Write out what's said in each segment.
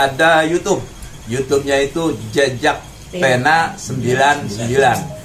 ada YouTube. YouTube-nya itu Jejak Pena 99.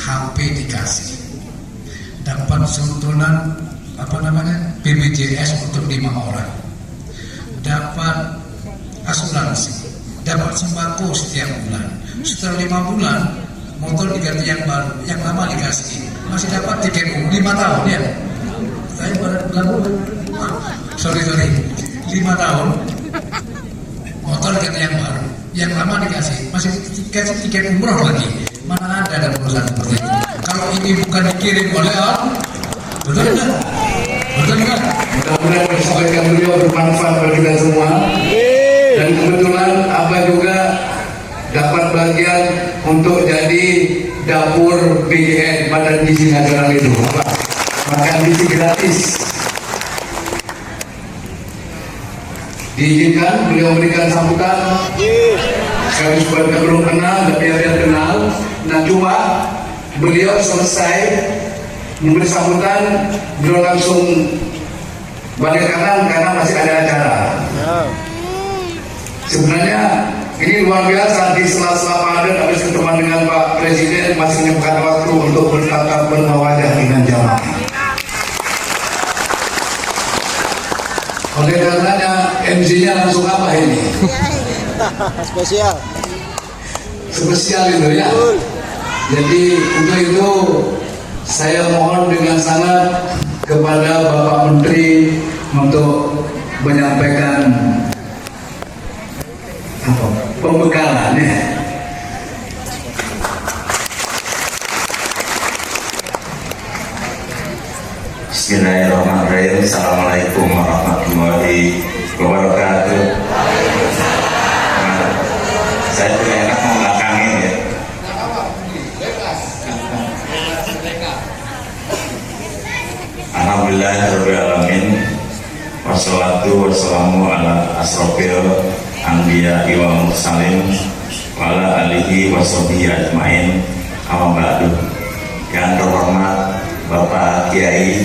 HP dikasih, dapat santunan BPJS untuk 5 orang, dapat asuransi, dapat sembako setiap bulan. Setelah 5 bulan motor diganti yang baru, yang lama dikasih, masih dapat tiket 5 tahun ya. Saya pada bilang, sorry 5 tahun motor diganti yang baru, yang lama dikasih, masih dikasih tiket umroh lagi. Mana ada perusahaan seperti itu? Kalau ini bukan dikirim oleh orang, betul nggak? Betul nggak? Mudah-mudahan disampaikan beliau bermanfaat bagi kita semua. Dan kebetulan Abah juga dapat bagian untuk jadi dapur BGN Badan Gizi Nasional itu. Makan gizi gratis. Diizinkan beliau memberikan sambutan. Kami sebenarnya belum kenal, tapi biar kenal. Nah, cuma beliau selesai memberi sambutan, beliau langsung balik kanan karena masih ada acara. Sebenarnya ini luar biasa, di sela-sela padat habis ketemu dengan Pak Presiden masih menyempatkan waktu untuk bertatap berwajah dengan jamaah. Oleh karenanya MC-nya langsung apa ini? Spesial itu ya. Jadi untuk itu saya mohon dengan sangat kepada Bapak Menteri untuk menyampaikan pembekalan ya. Bismillahirrahmanirrahim. Assalamualaikum warahmatullahi wabarakatuh. Saya tidak enak membelakangin ya. Alhamdulillahirrahmanirrahim. Wassalatu wassalamu ala asrofil anbiya wa mursalin wa ala alihi wa sahbihi ajmain. Amma ba'du. Yang terhormat Bapak Kiai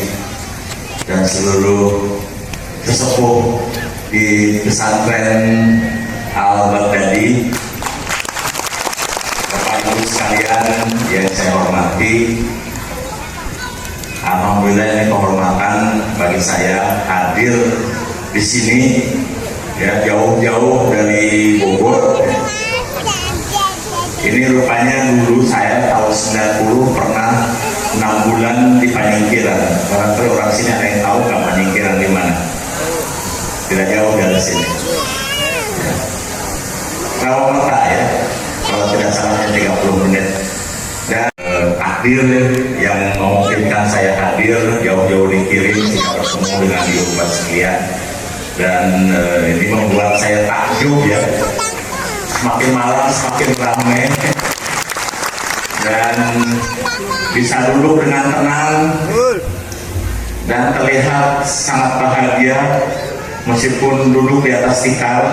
dan seluruh sesepuh di pesantren Al-Baghdadi, Bapak Ibu sekalian yang saya hormati, alhamdulillah ini kehormatan bagi saya hadir di sini ya, jauh-jauh dari Bogor. Ini rupanya dulu saya tahun 90 pernah 6 bulan di Paningkiran. Barangkali orang sini ada yang tahu nggak Paningkiran di mana? Tidak jauh dari sini. Ya. Kalau Mekah ya, kalau tidak salahnya 30 menit. Dan hadir yang memungkinkan saya hadir jauh-jauh dikirim sehingga bertemu dengan ibu sekalian. Dan ini membuat saya takjub ya. Semakin malam semakin ramai. dan bisa duduk dengan tenang dan terlihat sangat bahagia meskipun duduk di atas tikar.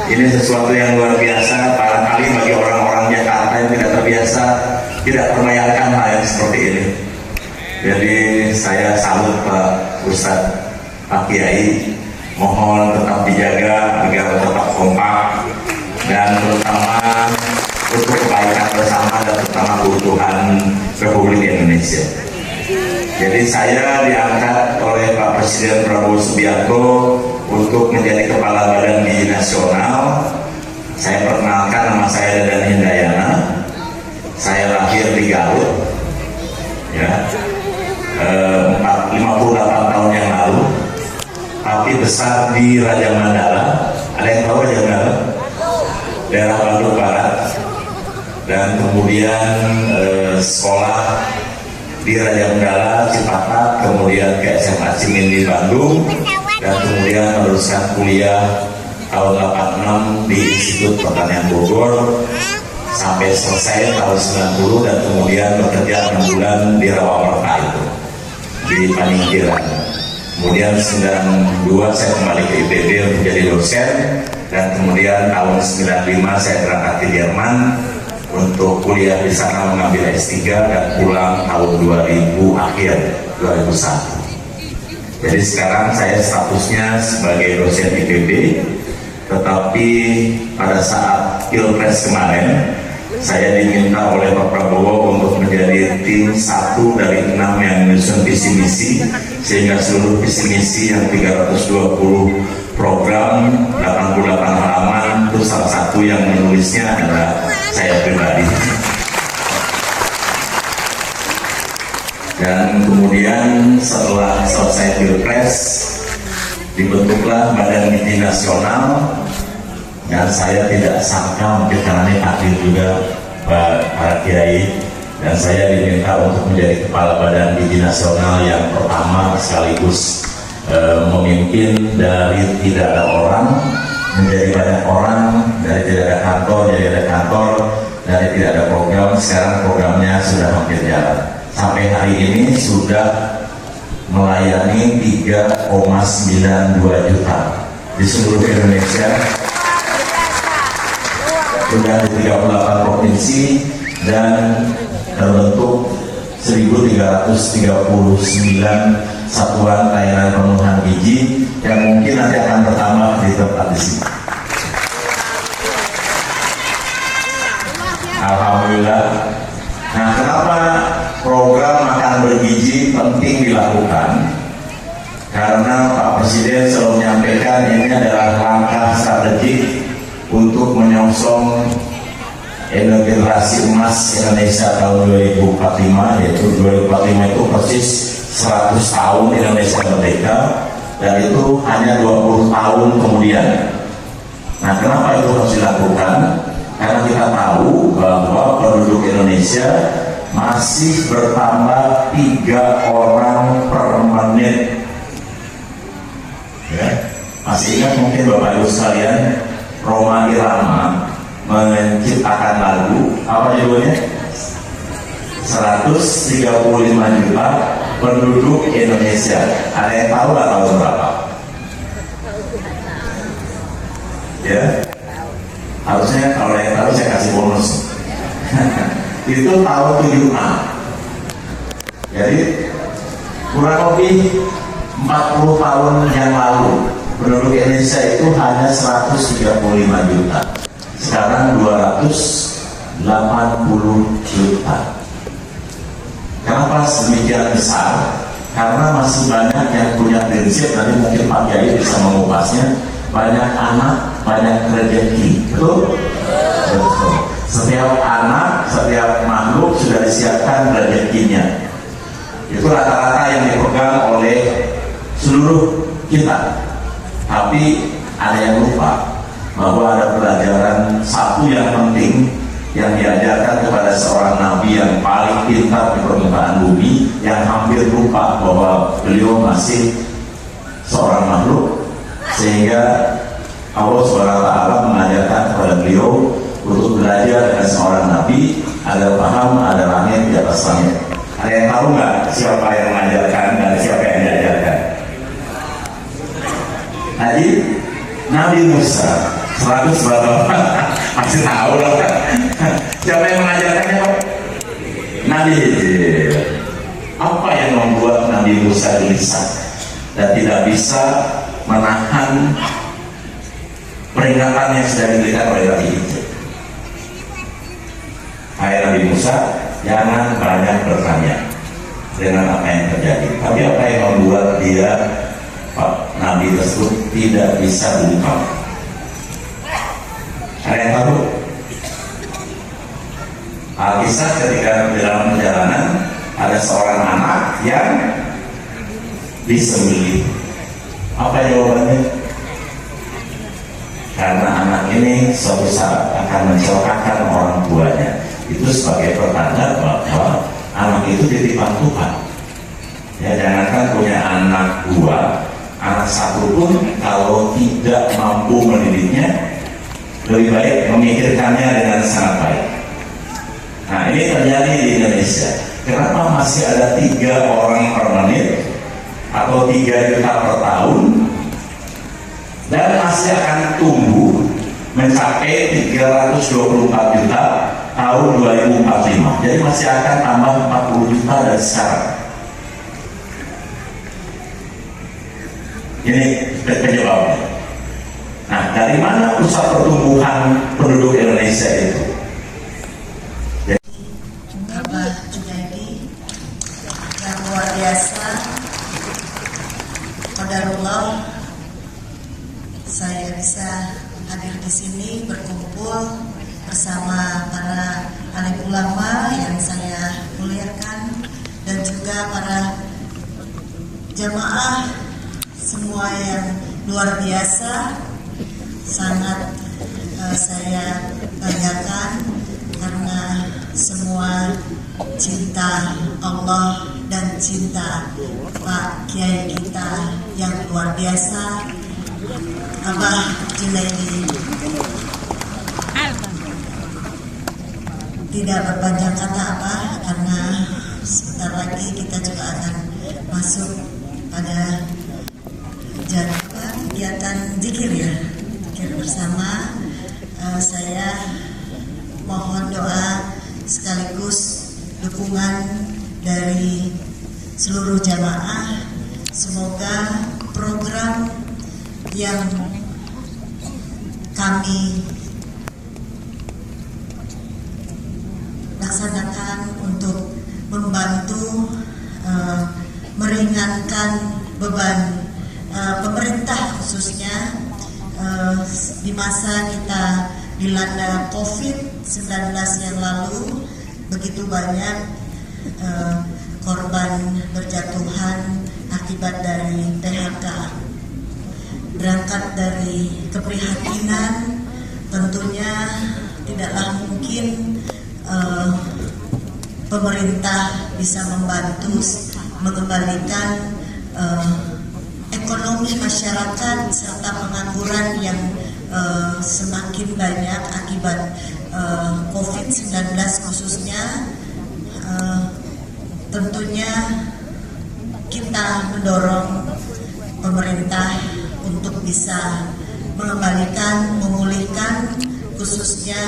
Ini sesuatu yang luar biasa, barangkali bagi orang-orang Jakarta yang tidak terbiasa tidak terbayangkan hal yang seperti ini. Jadi saya salut Pak Ustadz, Pak Kiai, mohon tetap dijaga agar tetap kompak dan terutama untuk kebaikan bersama dan terutama kebutuhan Republik Indonesia. Jadi saya diangkat oleh Pak Presiden Prabowo Subianto untuk menjadi Kepala Badan Gizi Nasional. Saya perkenalkan, nama saya Dadan Hindayana. Saya lahir di Garut, ya, 58 tahun yang lalu. Tapi besar di Raja Mandala. Ada yang tahu Raja Mandala? Daerah Bandung Barat. Dan kemudian sekolah di Raja Mandala, Cipatat, kemudian ke SMA Cimin di Bandung, dan kemudian meneruskan kuliah tahun 86 di Institut Pertanian Bogor sampai selesai tahun 90, dan kemudian bekerja 6 bulan di Rawamerta itu di Paningkiran. Kemudian 92 saya kembali ke IPB untuk jadi dosen, dan kemudian tahun 95 saya berangkat ke Jerman untuk kuliah di sana mengambil S3 dan pulang tahun 2000 akhir 2001. Jadi sekarang saya statusnya sebagai dosen IPB, tetapi pada saat Pilpres kemarin saya diminta oleh Pak Prabowo untuk menjadi tim 1 dari 6 yang menyusun visi misi, sehingga seluruh visi misi yang 320 program 88 halaman itu salah satu yang menulisnya adalah saya pribadi. Dan kemudian setelah selesai Pilpres dibentuklah Badan Gizi Nasional, dan saya tidak sangka, mungkin karena ini takdir juga para kiai, dan saya diminta untuk menjadi Kepala Badan Gizi Nasional yang pertama sekaligus memimpin dari tidak ada orang menjadi banyak orang, dari tidak ada kantor jadi ada kantor, dari tidak ada program sekarang programnya sudah hampir jalan. Sampai hari ini sudah melayani 3,92 juta di seluruh Indonesia, sudah di 38 provinsi, dan terbentuk 1.339 satuan layanan pemenuhan gizi yang mungkin nanti akan bertambah di tempat di sini. Alhamdulillah. Nah, kenapa program makan bergizi penting dilakukan? Karena Pak Presiden selalu menyampaikan ini adalah langkah strategik untuk menyongsong generasi emas Indonesia tahun 2045, yaitu 2045 itu persis 100 tahun Indonesia merdeka, dan itu hanya 20 tahun kemudian. Nah, kenapa itu harus dilakukan? Karena kita tahu bahwa penduduk Indonesia masih bertambah 3 orang per menit. Ya. Masih ingat mungkin Bapak Ibu sekalian, Roma Irama menciptakan lagu, apa judulnya? 135 juta penduduk Indonesia. Ada yang tahu nggak tahun berapa? Ya, harusnya kalau yang tahu saya kasih bonus. Itu tahun 76. Jadi kurang lebih 40 tahun yang lalu penduduk Indonesia itu hanya 135 juta. Sekarang 280 juta. Kenapa sedemikian besar? Karena masih banyak yang punya prinsip, nanti mungkin Pak Kiai bisa mengupasnya. Banyak anak, banyak rezeki. Betul? Betul. Setiap anak, setiap makhluk sudah disiapkan rezekinya. Itu rata-rata yang dipegang oleh seluruh kita. Tapi ada yang lupa bahwa ada pelajaran satu yang penting yang diajarkan kepada seorang nabi yang paling pintar di permukaan bumi, yang hampir lupa bahwa beliau masih seorang makhluk, sehingga Allah SWT mengajarkan kepada beliau untuk belajar dengan seorang nabi agar paham ada langit di atas langit. Ada yang tahu nggak siapa yang mengajarkan dan siapa yang diajarkan? Tadi Nabi Musa 100 bapak masih tahu loh. Siapa yang mengajarkannya Pak? Nabi Khidir. Apa yang membuat Nabi Musa gelisah dan tidak bisa menahan peringatan yang sudah diberikan oleh Nabi Khidir? Hai Nabi Musa, jangan banyak bertanya dengan apa yang terjadi. Tapi apa yang membuat dia, Pak Nabi tersebut tidak bisa bungkam? Ada yang tahu? Alkisah ketika dalam perjalanan ada seorang anak yang disembelih. Apa jawabannya? Karena anak ini suatu saat akan mencelakakan orang tuanya. Itu sebagai pertanda bahwa anak itu titipan Tuhan. Ya, jangankan punya anak dua, anak satu pun kalau tidak mampu mendidiknya, lebih baik memikirkannya dengan sangat baik. Nah, ini terjadi di Indonesia. Kenapa masih ada 3 orang per menit atau 3 juta per tahun dan masih akan tumbuh mencapai 324 juta tahun 2045. Jadi masih akan tambah 40 juta dari sekarang. Ini penyebabnya. Nah, dari mana pusat pertumbuhan penduduk Indonesia itu? Abah Junaidi yang luar biasa. Qadarullah saya bisa hadir di sini berkumpul bersama para alim ulama yang saya muliakan dan juga para jamaah semua yang luar biasa. Sangat saya banggakan karena semua cinta Allah dan cinta Pak Kiai kita yang luar biasa, Abah Junaidi. Tidak berpanjang kata apa, karena sebentar lagi kita juga akan masuk pada kegiatan zikir ya, zikir bersama. Saya mohon doa sekaligus dukungan dari seluruh jamaah. Semoga program yang kami laksanakan untuk membantu meringankan beban pemerintah khususnya di masa kita dilanda COVID-19 yang lalu, begitu banyak korban berjatuhan akibat dari PHK. Berangkat dari keprihatinan, tentunya tidaklah mungkin pemerintah bisa membantu mengembalikan ekonomi masyarakat serta pengangguran yang semakin banyak akibat COVID-19 khususnya. Tentunya kita mendorong pemerintah untuk bisa mengembalikan, memulihkan khususnya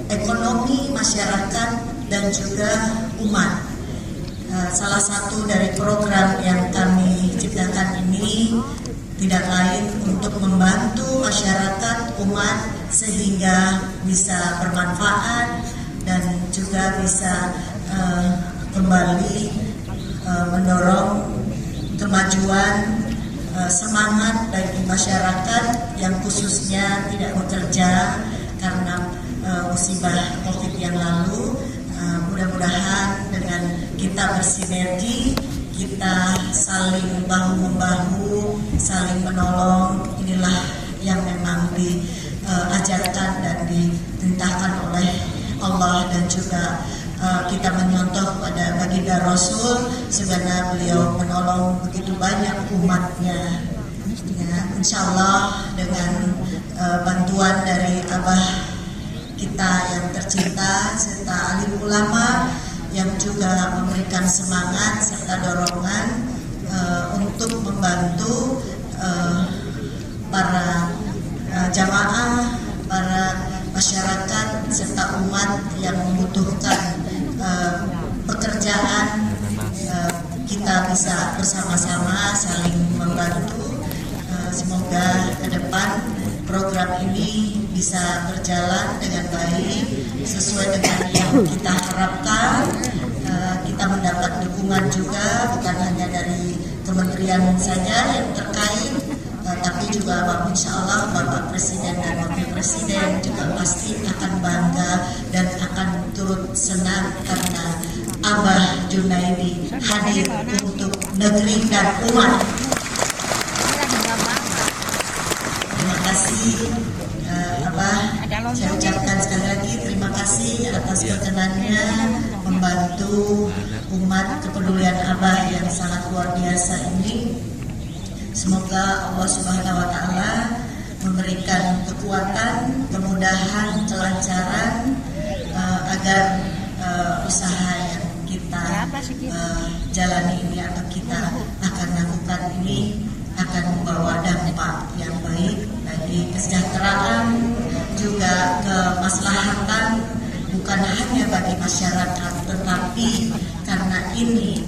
ekonomi masyarakat dan juga umat. Salah satu dari program yang kami ciptakan ini tidak lain untuk membantu masyarakat, umat, sehingga bisa bermanfaat dan juga bisa kembali mendorong kemajuan, semangat bagi masyarakat yang khususnya tidak bekerja karena musibah COVID yang lalu. Mudah-mudahan dengan kita bersinergi, kita saling bahu-membahu, saling menolong, inilah yang memang diajarkan dan diperintahkan oleh Allah, dan juga kita menyontoh pada baginda Rasul, sebagaimana beliau menolong begitu banyak umatnya. Ya, insya Allah dengan bantuan dari Abah kita yang tercinta serta alim ulama yang juga memberikan semangat serta dorongan untuk membantu para jamaah, para masyarakat serta umat yang membutuhkan pekerjaan. Kita bisa bersama-sama saling membantu. Semoga ke depan program ini bisa berjalan dengan baik sesuai dengan yang kita harapkan. Kita mendapat dukungan juga bukan hanya dari kementerian saja yang terkait, tapi juga insya Allah Bapak Presiden dan Wakil Presiden juga pasti akan bangga dan akan turut senang karena Abah Junaidi hadir untuk negeri dan umat. Terima kasih Abah, saya ucapkan sekali lagi terima kasih atas perkenannya membantu umat kepedulian Abah yang sangat luar biasa ini. Semoga Allah Subhanahu wa Ta'ala memberikan kekuatan, kemudahan, kelancaran agar usaha yang kita jalani ini atau kita akan lakukan ini akan membawa dampak yang baik bagi kesejahteraan, juga kemaslahatan bukan hanya bagi masyarakat, tetapi karena ini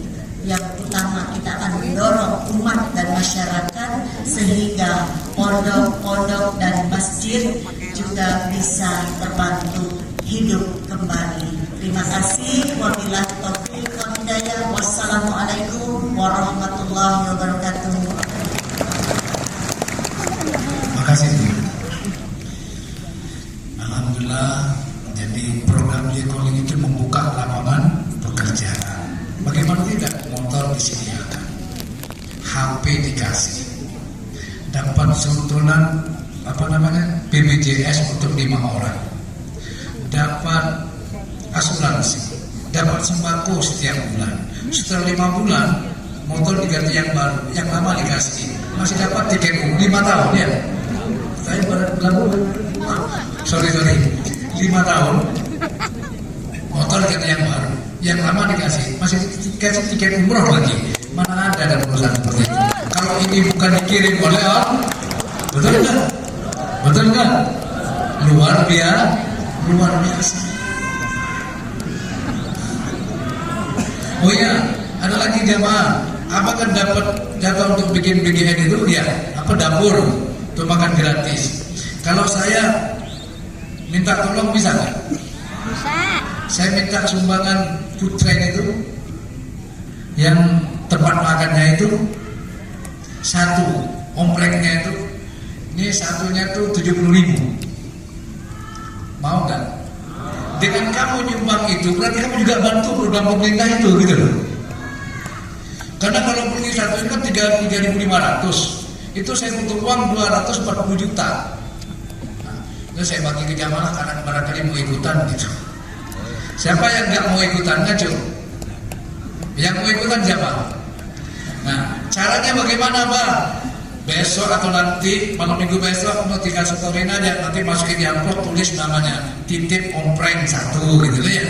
yang utama kita akan mendorong umat dan masyarakat sehingga pondok-pondok dan masjid juga bisa terbantu hidup kembali. Terima kasih. Wabillahi taufiq wal hidayah. Wassalamualaikum warahmatullahi wabarakatuh. Terima kasih. Alhamdulillah, jadi program J-Calling itu membuka lapangan pekerjaan. Bagaimana tidak, motor disediakan, HP dikasih, dapat santunan BPJS untuk 5 orang, dapat asuransi, dapat sembako setiap bulan. Setelah 5 bulan motor diganti yang baru, yang lama dikasih, masih dapat tiket 5 tahun ya. Saya pada bilang, sorry 5 tahun motor diganti yang baru, yang lama dikasih, masih dikasih tiket umroh lagi. Mana ada dan perusahaan seperti itu? Kalau ini bukan dikirim oleh orang, betul nggak? Betul nggak? Luar biasa. Oh iya, ada lagi jamaah. Apakah dapat jatah untuk bikin BGN itu? Ya, dapur untuk makan gratis. Kalau saya minta tolong bisa nggak? Bisa. Saya minta sumbangan food train itu, yang tempat makannya itu satu, ompleknya itu, ini satunya tuh 70.000. Mau nggak? Dengan kamu nyumbang itu, berarti kamu juga bantu program pemerintah itu, gitu loh. Karena kalau beli satu itu kan 3.500, itu saya butuh uang 240 juta. Nah, itu saya bagi ke jamaah karena barangkali mau ikutan gitu. Siapa yang nggak mau ikutan, ngaco? Yang mau ikutan siapa? Nah, caranya bagaimana, Pak? Besok atau nanti malam minggu besok mau tinggal story aja, nanti masukin di amplop, tulis namanya titip ompreng 1 gitu ya.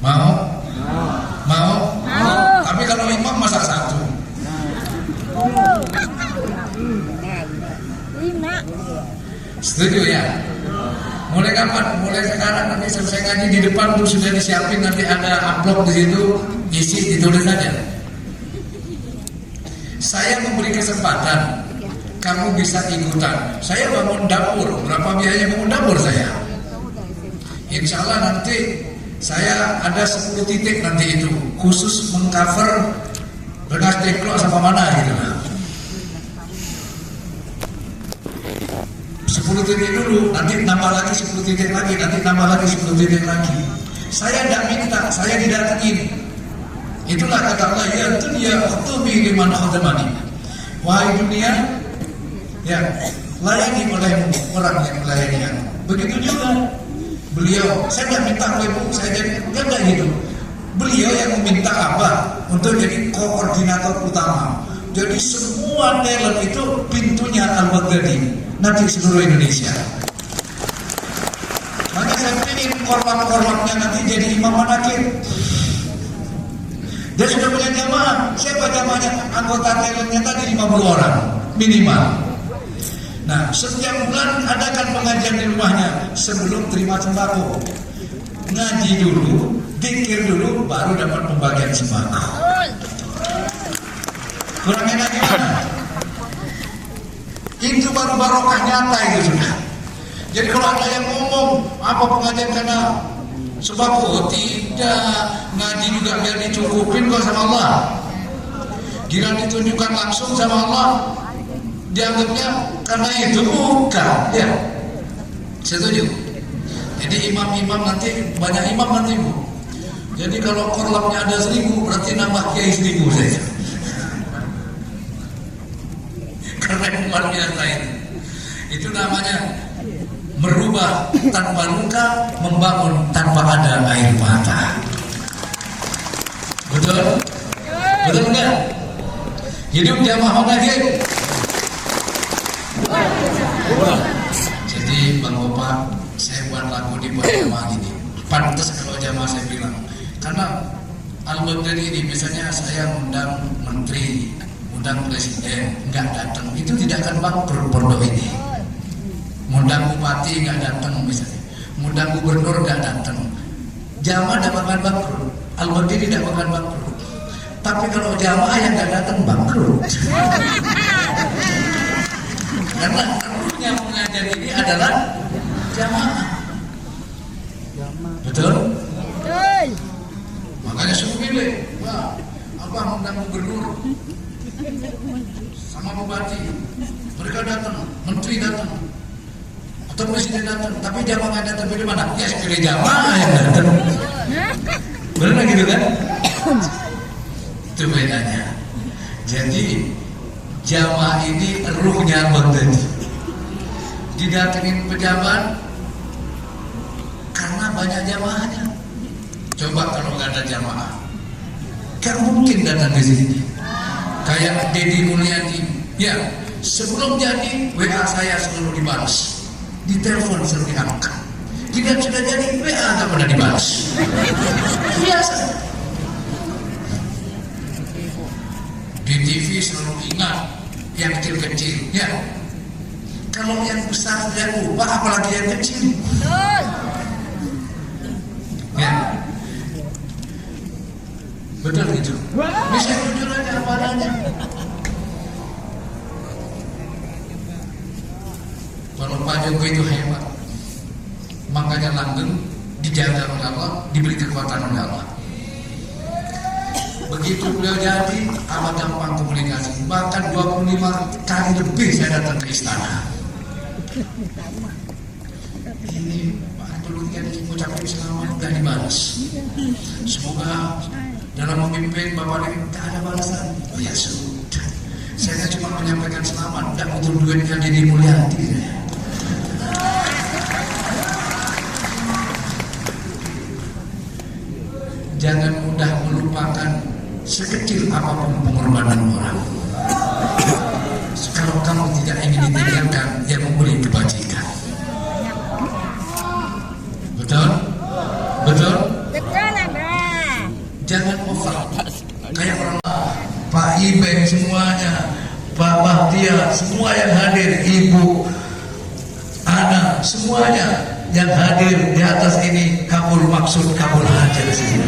Mau? Tapi kalau imam masak 1. 5. Setuju ya? Mulai kapan? Mulai sekarang, nanti selesai ngaji di depan tuh sudah disiapin, nanti ada amplop di situ, isi ditulis aja. Saya memberi kesempatan, kamu bisa ikutan. Saya bangun dapur, berapa biaya bangun dapur saya? Insya Allah nanti saya ada 10 titik nanti itu, khusus mengcover beras deklok sama mana gitu. 10 titik dulu, nanti nambah lagi 10 titik lagi, nanti nambah lagi 10 titik lagi. Saya tidak minta, saya didatengin. Itulah kata Allah, ya dunia ukhtubi liman khadamani. Wahai dunia, ya layani olehmu orang yang melayani aku. Begitu juga beliau, saya tidak minta olehmu, saya jadi enggak gitu. Beliau yang meminta apa? Untuk jadi koordinator utama. Jadi semua talent itu pintunya Al-Baghdadi, nanti seluruh Indonesia. korban-korbannya nanti jadi imam manakib. Dia sudah punya jamaah. Siapa jamaahnya? Anggota talentnya tadi 50 orang minimal. Nah, setiap bulan adakan pengajian di rumahnya sebelum terima sembako. Ngaji dulu, zikir dulu, baru dapat pembagian sembako. Kurang enak gimana? Itu baru barokah nyata itu sudah. Jadi kalau ada yang ngomong apa pengajian karena sembako, tidak, ngaji juga biar dicukupin kok sama Allah. Gila ditunjukkan langsung sama Allah, dianggapnya karena itu bukan, ya. Setuju. Jadi imam-imam nanti banyak imam nanti Bu. Jadi kalau korlapnya ada 1000 berarti nambah kiai 1000 saja. Keren luar biasa ini. Itu namanya merubah tanpa luka, membangun tanpa ada air mata. Betul? Betul enggak? Hidup jamaah manakib. Jadi Bang Bapak, saya buat lagu di buat jamaah ini. Pantas kalau jamaah saya bilang. Karena Al-Baghdadi ini misalnya saya undang menteri, undang presiden, nggak datang, itu tidak akan bangkrut pondok ini. Undang bupati nggak datang misalnya, undang gubernur nggak datang, jamaah tidak bakal bangkrut, Al-Baghdadi tidak bakal bangkrut. Tapi kalau jamaah yang nggak datang bangkrut. Karena yang mengajar ini adalah jamaah. Betul? Makanya suruh pilih, wah, abang undang gubernur sama bupati, mereka datang, menteri datang, atau presiden datang, tapi jamaah nggak datang, pilih mana? Ya pilih jamaah yang datang. Benar gitu kan? Itu bedanya. Jadi jamaah ini ruhnya Baghdadi. Didatengin pejabat karena banyak jamaahnya. Coba kalau nggak ada jamaah, gak mungkin datang ke sini. Kayak Deddy Mulyadi, ya sebelum jadi WA saya selalu dibalas, ditelepon selalu diangkat. Tidak sudah jadi WA nggak pernah dibalas. Biasa. Di TV selalu ingat yang kecil-kecil, ya. Kalau yang besar dia lupa, apalagi yang kecil. Ya. Betul itu. Bisa jujur aja apa adanya. Kalau Pak Jokowi itu hebat, makanya langgeng, dijaga oleh Allah, diberi kekuatan oleh Allah. Begitu beliau jadi, amat gampang komunikasi. Bahkan 25 kali lebih saya datang ke istana. Ini Pak Pelutian mengucapkan selamat dan dibalas. Semoga dalam memimpin Bapak ini tak ada balasan. Oh ya sudah, saya cuma menyampaikan selamat, tidak butuh duitnya Deddy Mulyadi. Jangan mudah melupakan sekecil apapun pengorbanan orang. Kalau kamu tidak ingin ditinggalkan, ya memberi kebajikan. Betul? Betul? Jangan over. Kayak orang Pak Ibeng semuanya, Pak Bahtiar, semua yang hadir, Ibu Ana, semuanya yang hadir di atas ini kabul maksud, kabul hajat di sini.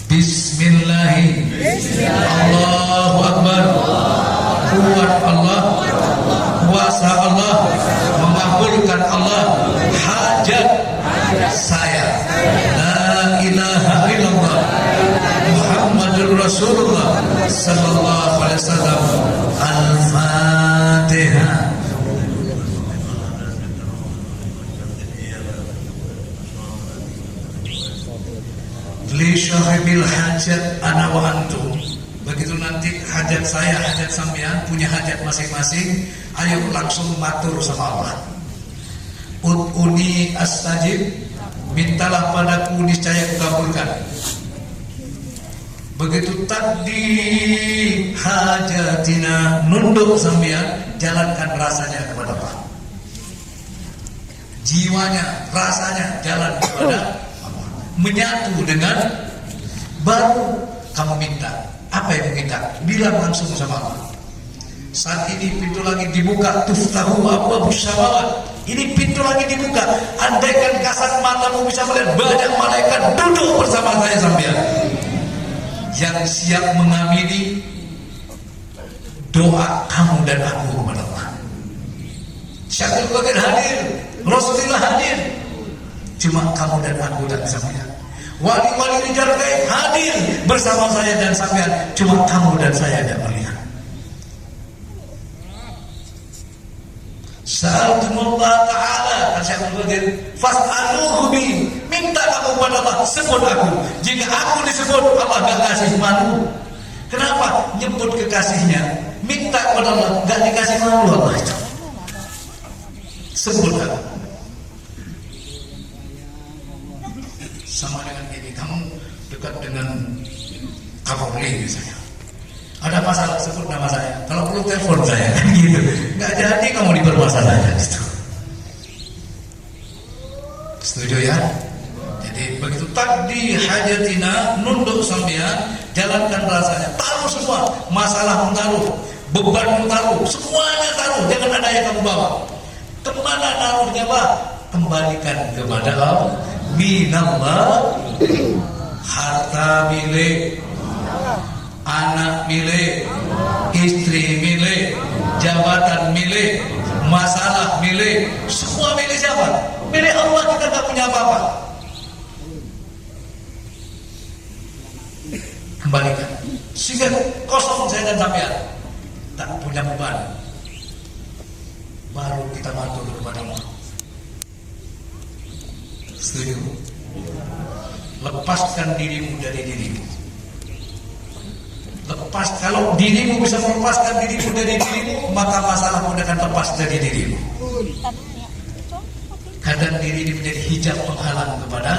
Bismillahirrahmanirrahim. Allahu Akbar. Kuat Allah, kuasa Allah, mengabulkan Allah hajat saya. La ilaha illallah Muhammadur Rasulullah sallallahu alaihi wasallam. Al-Fatihah. Li syahibil hajat ana wa antum. Begitu nanti hajat saya, hajat sampean, punya hajat masing-masing, ayo langsung matur sama Allah. Ud'uni astajib, mintalah padaku niscaya kukabulkan. Begitu takdi hajatina, nunduk sambian, jalankan rasanya kepada Allah. Jiwanya, rasanya jalan kepada Allah. Menyatu dengan, baru kamu minta. Apa yang minta? Bilang langsung sama Allah. Saat ini pintu langit dibuka, tuftahu abwabus samawat. Ini pintu langit dibuka. Andaikan kasat matamu bisa melihat banyak malaikat duduk bersama saya sambian, yang siap mengamini doa kamu dan aku kepada Allah. Syaikhul Bagir hadir, Rasulullah hadir, cuma kamu dan aku dan sampean. Wali-wali rijal gaib hadir bersama saya dan sampean, cuma kamu dan saya yang melihat. Sa'altumullah ta'ala, kan Syaikhul Bagir, fas'aluhu bi, minta kamu kepada Allah, sebut aku. Jika aku disebut, Allah gak kasih malu. Kenapa? Nyebut kekasihnya, minta kepada Allah, gak dikasih malu Allah itu. Sebut aku. Sama dengan ini, kamu dekat dengan Kapolri misalnya, ada masalah, sebut nama saya. Kalau perlu telepon saya, kan gitu. Nggak jadi kamu dipermasalahkan itu. Setuju ya? Jadi begitu takdi hajatina, nunduk sambian, jalankan rasanya. Taruh semua, masalah taruh, beban taruh, semuanya taruh. Jangan ada yang kamu bawa. Kemana naruhnya Pak? Kembalikan kepada Allah. Minallah, harta milik, anak milik, istri milik, jabatan milik, masalah milik, semua milik siapa? Milik Allah. Kita tak punya apa-apa. Kembalikan, sehingga kosong saya dan sampean, tak punya beban. Baru kita matur kepada Allah. Setuju? Lepaskan dirimu dari dirimu. Lepas, kalau dirimu bisa melepaskan dirimu dari dirimu, maka masalah pun akan lepas dari dirimu. Kadang diri ini menjadi hijab penghalang kepada